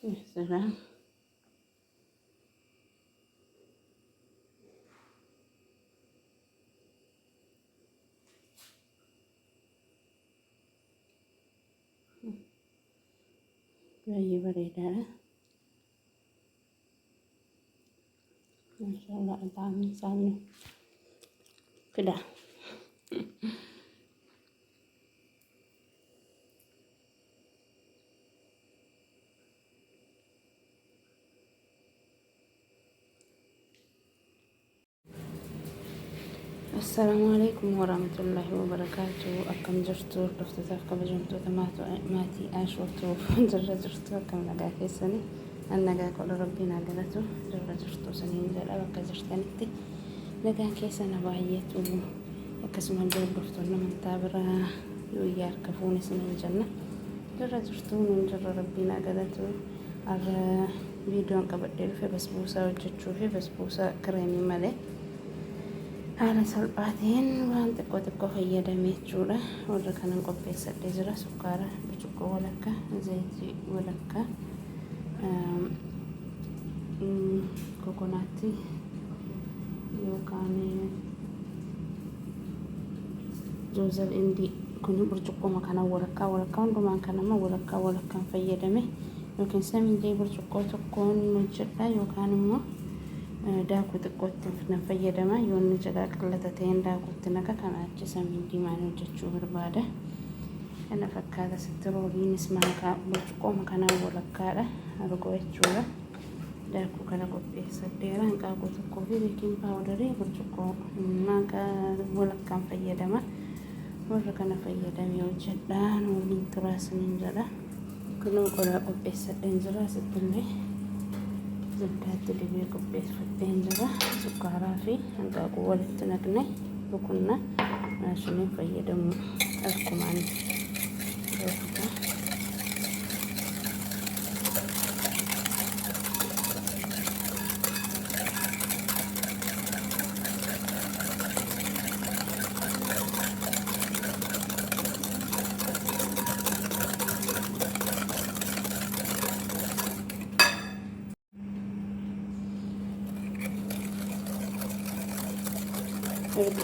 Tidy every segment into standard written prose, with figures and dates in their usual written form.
يا سلام. baay'ee bareedaadha. Maashaallah ta'anii isaanii fida. السلام عليكم ورحمة الله وبركاته. أكم جرتوا رفتها كبجمتوا ماتي أشوتوا جرة جرتوا كم لقى كيسني النجا كل ربنا قلته جرة جرتوا سنين جلا بك جرتنتي لقى كيسنا بعيتوا وكسم الجو رفتوا من تابرة يويار كفوني سنين جنة جرة جرتوا من جرة ربنا قلته فيديو قبل في بسبوسة وجتشو في بسبوسة كريمي ملي haala salphaatiin waan xiqqoo xiqqoo fayyadamee jechuudha. Warra kanan qopheessadhee jira. Sukkaara burcuqqoo walakkaa, zayitii walakkaa, kokonaattii yookaan joozal indii kun burcuqqooma kana walakkaa hundumaan kanama walakkaan fayyadame yookiin samindii burcuqqoo tokkoon hojjedha yookaan immoo daakuu xiqqootti na fayyadama. Yoonni jalaa qillata ta'een daakuutti naqa kana achi samiin diimaan hojjechuu barbaada. Kana fakkaata sitti roobiinis maakaa burcuqqooma kanaa walakkaadha argoo jechuudha. Daakuu kana qopheessadheera. Hanqaaquu tokkoo fi beekiin paawudarii burcuqqoo maakaa walakkaan fayyadama. Warra kana fayyadamee hojjedha. Waliin turaasaniin jedha. Kunoo qodaa qopheessadheen jira asittillee. Zakaatti dibee qopheeffadheen jira. Sukkaaraa fi hanqaaquu walitti naqne bukunna maashiniin fayyadamu akkumaan beekuudha.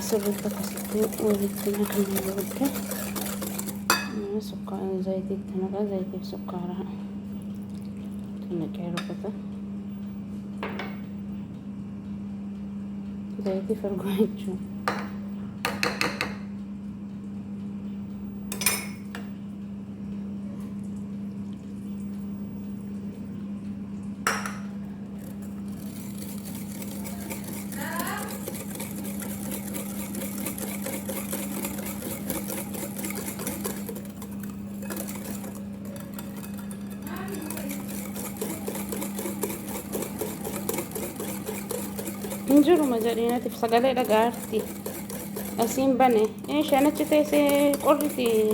سبت كسرتين ولتنا كنا بوده سكر زيت تنقى زيت سكرها تنقى ربطة زيت فرقان شو انجروا مجالينات في سقالي لقارتي أسين بني إيش أنا تشتي قرتي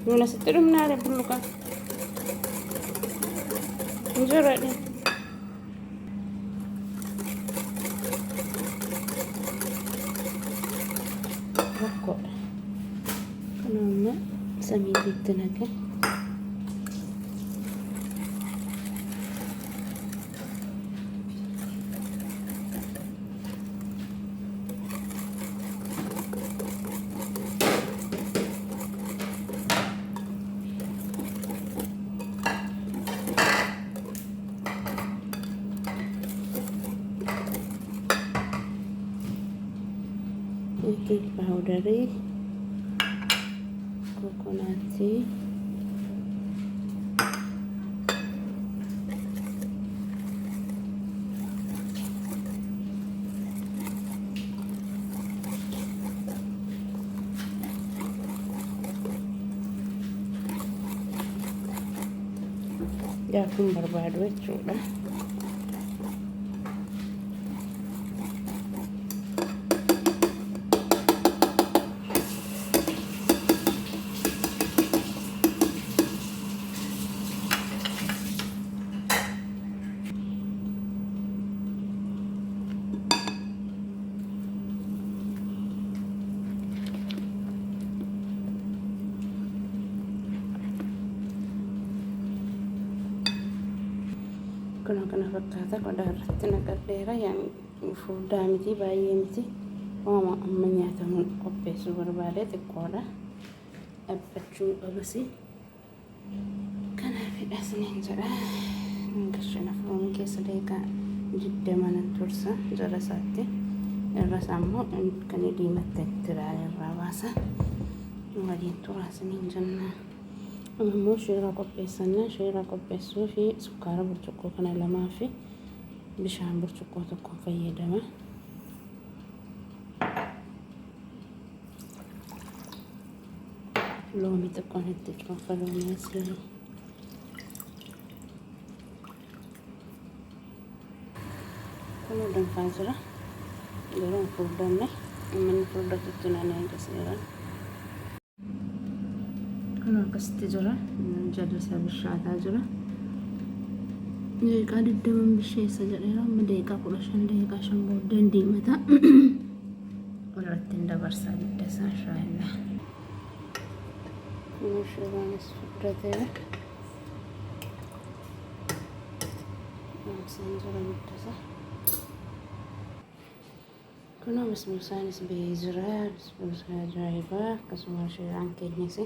من سترم نار بلوكا انجروا لي ركوا كنا سمي بيتنا baking powdery, coconutty, daakun barbaadu jechuudha. kana fakkaata qodaa irratti naqadheera furdaa miti baay'ee miti waama amma nyaatamu qopheessuu barbaade xiqqoodha dhabbachuu qabasi kanaafidha isiniin jedha gashina foon keessa deeqaa jidda mana tursa jala isaatti irras ammoo kan diimatte tiraa irraa baasa waliin turaa isiniin jenna ammoo sheeraa qopheessannaa sheeraa qopheessuu fi sukkaara burcuqqoo kana lamaa fi bishaan burcuqqoo tokko fayyadama loomii xiqqoon itti cuunfa loomii asii kun danfaa jira yeroo furdanne manni furdatutti naannoo eegasiira kun akkasitti jira jalisa bishaataa jira deeqaa 20 bisheessa jedheera amma deeqaa 15 deeqaa 5 booddeen diimata irratti hin dabarsaa biddasaa shaayilaa kun shiraanis furdateera amsaan jira biddasaa kuna bismusaanis ba'ee jira bismusaa ajaa'ibaa akkasuma shiraan keenyas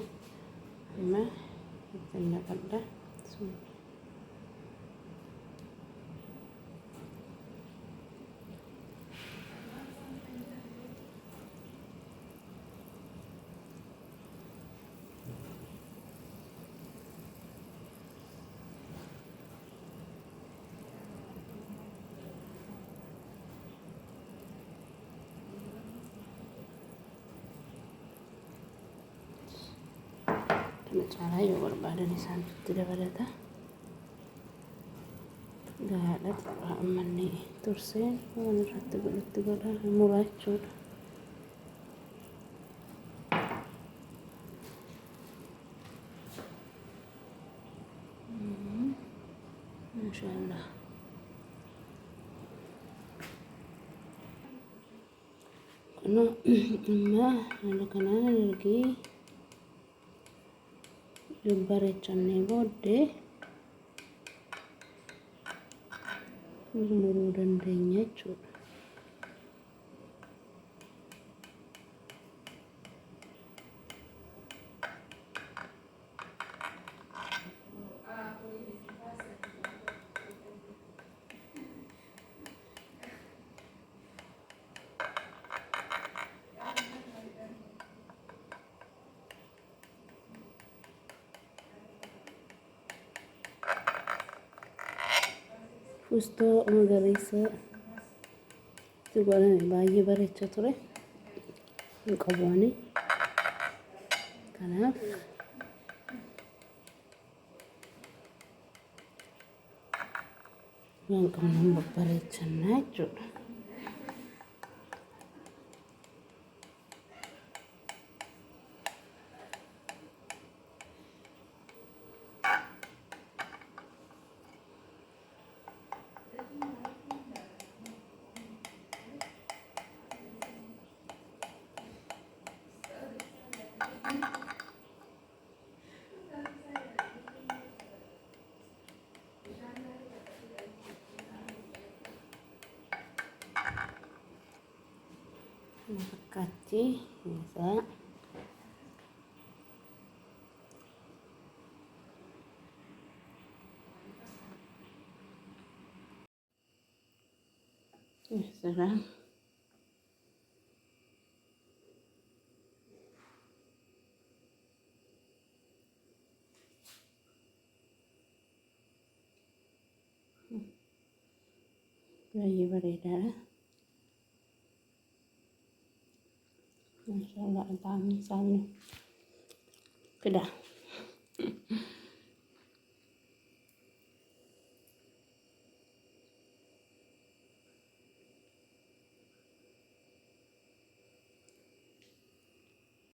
amma ittiin naqadha caalaa yoo barbaadan isaanitti dabalata gaadha xiqqaa ammanni turseen waan irratti godhatti godha muraa jechuudha inshaallah kun amma haala kanaan ergii bareechannee booddee murmuruu dandeenya jechuudha. Fustoo magariisa itti godhame baay'ee bareecha ture hin qabuuni kanaaf waan qabnuun babbareechannaa jechuudha. Fakkaatti isaa sekarang baay'ee bareedaadha. Masyaallah ta'amni isaanii fida.